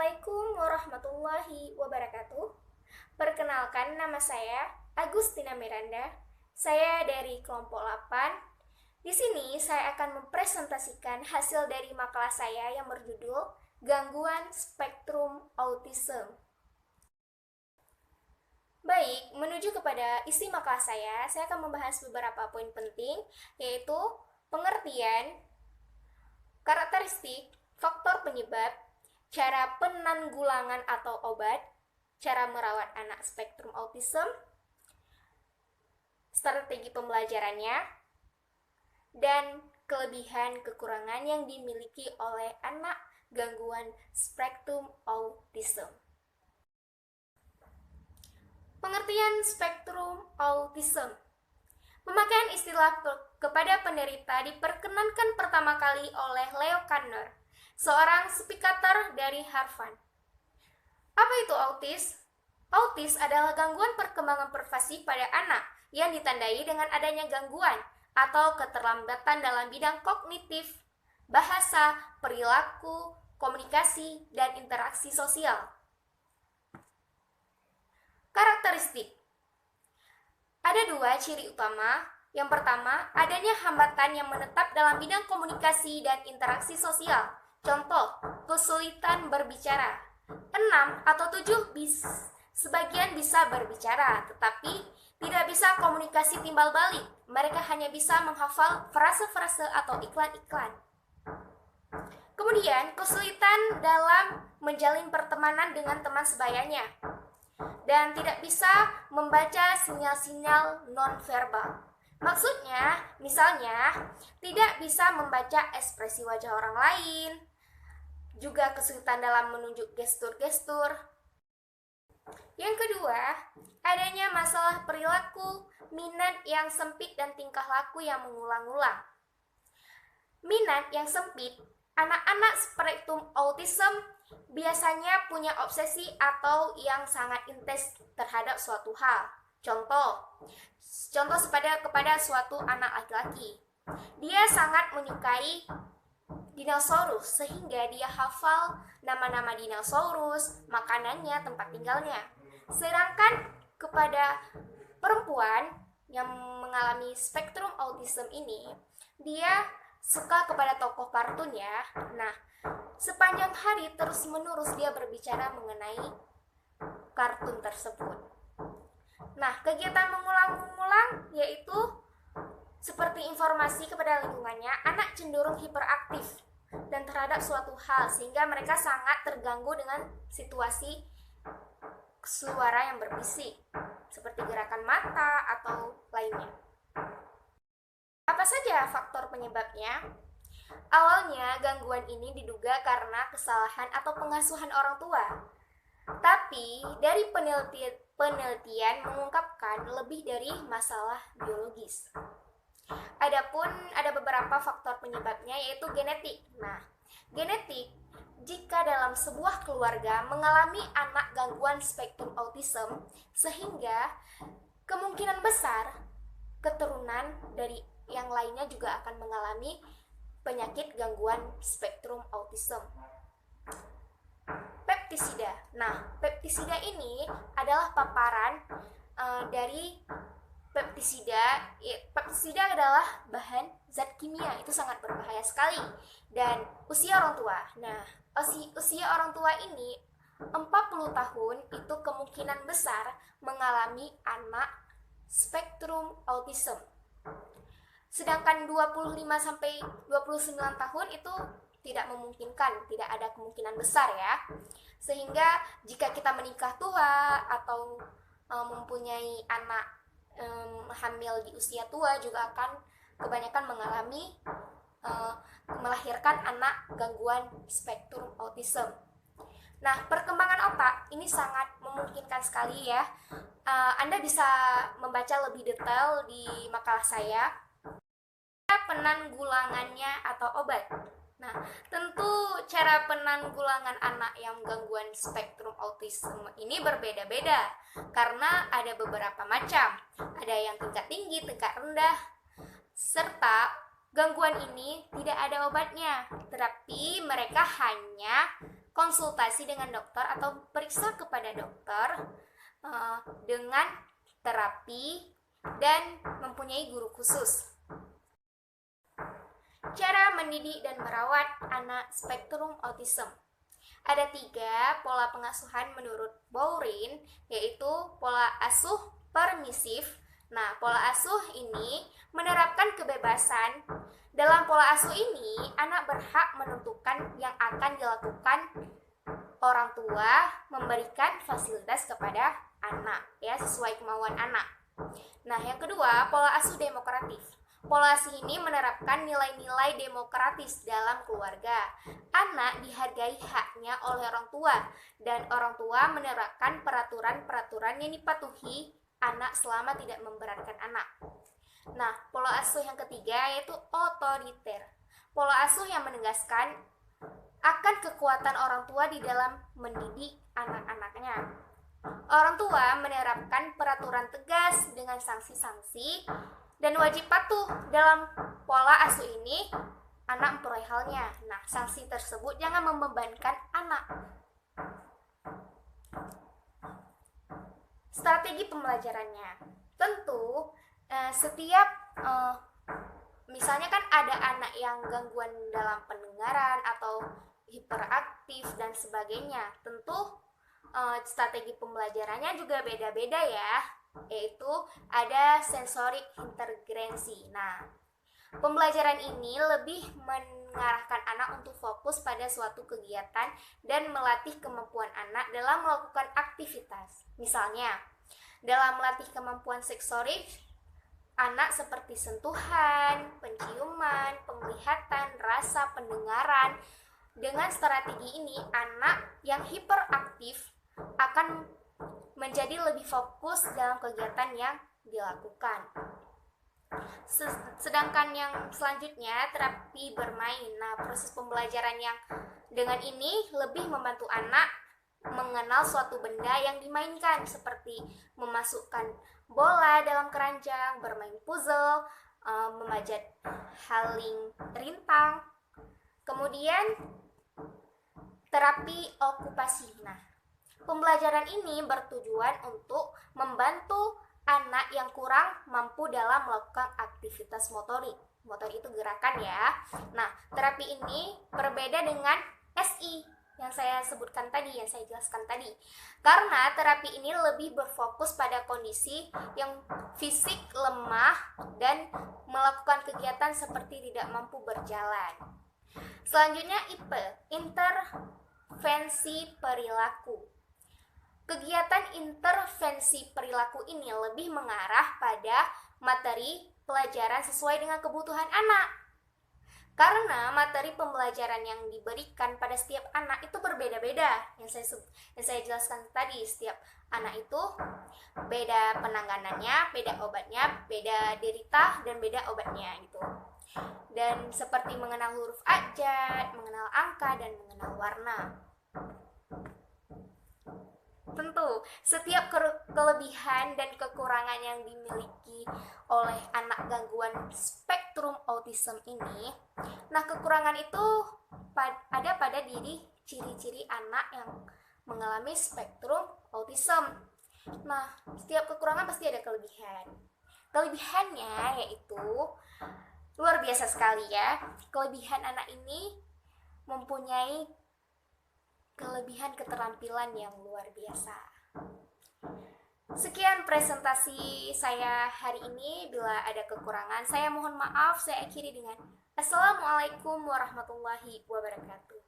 Assalamualaikum warahmatullahi wabarakatuh. Perkenalkan, nama saya Agustina Miranda. Saya dari kelompok 8. Di sini saya akan mempresentasikan hasil dari makalah saya yang berjudul Gangguan Spektrum Autism. Baik, menuju kepada isi makalah saya akan membahas beberapa poin penting, yaitu pengertian, karakteristik, faktor penyebab, cara penanggulangan atau obat, cara merawat anak spektrum autism, strategi pembelajarannya, dan kelebihan kekurangan yang dimiliki oleh anak gangguan spektrum autism. Pengertian spektrum autism. Pemakaian istilah kepada penderita diperkenankan pertama kali oleh Leo Kanner, seorang psikiater dari Harvard. Apa itu autis? Autis adalah gangguan perkembangan privasi pada anak yang ditandai dengan adanya gangguan atau keterlambatan dalam bidang kognitif, bahasa, perilaku, komunikasi, dan interaksi sosial. Karakteristik. Ada dua ciri utama. Yang pertama, adanya hambatan yang menetap dalam bidang komunikasi dan interaksi sosial. Contoh, kesulitan berbicara. 6 atau 7 sebagian bisa berbicara, tetapi tidak bisa komunikasi timbal balik. Mereka hanya bisa menghafal frase-frase atau iklan-iklan. Kemudian, kesulitan dalam menjalin pertemanan dengan teman sebayanya dan tidak bisa membaca sinyal-sinyal nonverbal. Maksudnya, misalnya, tidak bisa membaca ekspresi wajah orang lain, juga kesulitan dalam menunjuk gestur-gestur. Yang kedua, adanya masalah perilaku, minat yang sempit, dan tingkah laku yang mengulang-ulang. Minat yang sempit, anak-anak spektrum autism biasanya punya obsesi atau yang sangat intens terhadap suatu hal. Contoh kepada suatu anak laki-laki. Dia sangat menyukai dinosaurus sehingga dia hafal nama-nama dinosaurus, makanannya, tempat tinggalnya. Sedangkan kepada perempuan yang mengalami spektrum autism ini, dia suka kepada tokoh kartun ya. Nah, sepanjang hari terus-menerus dia berbicara mengenai kartun tersebut. Nah, kegiatan mengulang-ulang yaitu seperti informasi kepada lingkungannya, anak cenderung hiperaktif dan terhadap suatu hal sehingga mereka sangat terganggu dengan situasi suara yang berbisik seperti gerakan mata atau lainnya. Apa saja faktor penyebabnya? Awalnya gangguan ini diduga karena kesalahan atau pengasuhan orang tua. Tapi dari penelitian mengungkapkan lebih dari masalah biologis. Adapun ada beberapa faktor penyebabnya yaitu genetik. Nah, genetik jika dalam sebuah keluarga mengalami anak gangguan spektrum autism sehingga kemungkinan besar keturunan dari yang lainnya juga akan mengalami penyakit gangguan spektrum autism. Peptisida. Nah, peptisida ini adalah paparan dari peptisida. Peptisida adalah bahan zat kimia, itu sangat berbahaya sekali. Dan usia orang tua. Nah, usia orang tua ini 40 tahun itu kemungkinan besar mengalami anak spektrum autism. Sedangkan 25 sampai 29 tahun itu tidak memungkinkan, tidak ada kemungkinan besar ya. Sehingga jika kita menikah tua atau mempunyai anak hamil di usia tua juga akan kebanyakan mengalami melahirkan anak gangguan spektrum autism. Nah, perkembangan otak ini sangat memungkinkan sekali ya. Anda bisa membaca lebih detail di makalah saya. Penanggulangannya atau obat. Nah, tentu cara penanggulangan anak yang gangguan spektrum autism ini berbeda-beda karena ada beberapa macam. Ada yang tingkat tinggi, tingkat rendah, serta gangguan ini tidak ada obatnya, tetapi mereka hanya konsultasi dengan dokter atau periksa kepada dokter dengan terapi dan mempunyai guru khusus. Cara mendidik dan merawat anak spektrum autism. Ada 3 pola pengasuhan menurut Bowring, yaitu pola asuh permisif. Nah, pola asuh ini menerapkan kebebasan. Dalam pola asuh ini, anak berhak menentukan yang akan dilakukan orang tua, memberikan fasilitas kepada anak, ya, sesuai kemauan anak. Nah, yang kedua, pola asuh demokratif. Pola asuh ini menerapkan nilai-nilai demokratis dalam keluarga. Anak dihargai haknya oleh orang tua, dan orang tua menerapkan peraturan-peraturan yang dipatuhi anak selama tidak memberatkan anak. Nah, pola asuh yang ketiga yaitu otoriter. Pola asuh yang menegaskan akan kekuatan orang tua di dalam mendidik anak-anaknya. Orang tua menerapkan peraturan tegas dengan sanksi-sanksi dan wajib patuh. Dalam pola asuh ini, anak memperoleh halnya. Nah, sanksi tersebut jangan membebankan anak. Strategi pembelajarannya. Tentu, setiap misalnya kan ada anak yang gangguan dalam pendengaran atau hiperaktif dan sebagainya. Tentu strategi pembelajarannya juga beda-beda ya, yaitu ada sensorik intergresi. Nah, pembelajaran ini lebih mengarahkan anak untuk fokus pada suatu kegiatan dan melatih kemampuan anak dalam melakukan aktivitas. Misalnya, dalam melatih kemampuan sensorik, anak seperti sentuhan, penciuman, penglihatan, rasa, pendengaran. Dengan strategi ini, anak yang hiperaktif akan menjadi lebih fokus dalam kegiatan yang dilakukan. Sedangkan yang selanjutnya, terapi bermain. Nah, proses pembelajaran yang dengan ini lebih membantu anak mengenal suatu benda yang dimainkan, seperti memasukkan bola dalam keranjang, bermain puzzle, memanjat haling rintang. Kemudian terapi okupasi. Nah, pembelajaran ini bertujuan untuk membantu anak yang kurang mampu dalam melakukan aktivitas motorik. Motorik itu gerakan ya. Nah, terapi ini berbeda dengan SI yang saya sebutkan tadi, yang saya jelaskan tadi. Karena terapi ini lebih berfokus pada kondisi yang fisik lemah dan melakukan kegiatan seperti tidak mampu berjalan. Selanjutnya IP, intervensi perilaku. Kegiatan intervensi perilaku ini lebih mengarah pada materi pelajaran sesuai dengan kebutuhan anak. Karena materi pembelajaran yang diberikan pada setiap anak itu berbeda-beda. Yang saya jelaskan tadi, setiap anak itu beda penanganannya, beda obatnya, beda derita dan beda obatnya gitu. Dan seperti mengenal huruf abjad, mengenal angka, dan mengenal warna. Tentu, setiap kelebihan dan kekurangan yang dimiliki oleh anak gangguan spektrum autism ini, nah kekurangan itu ada pada diri ciri-ciri anak yang mengalami spektrum autism. Nah, setiap kekurangan pasti ada kelebihan. Kelebihannya yaitu luar biasa sekali ya. Kelebihan anak ini mempunyai kelebihan keterampilan yang luar biasa. Sekian presentasi saya hari ini. Bila ada kekurangan, saya mohon maaf. Saya akhiri dengan Assalamualaikum warahmatullahi wabarakatuh.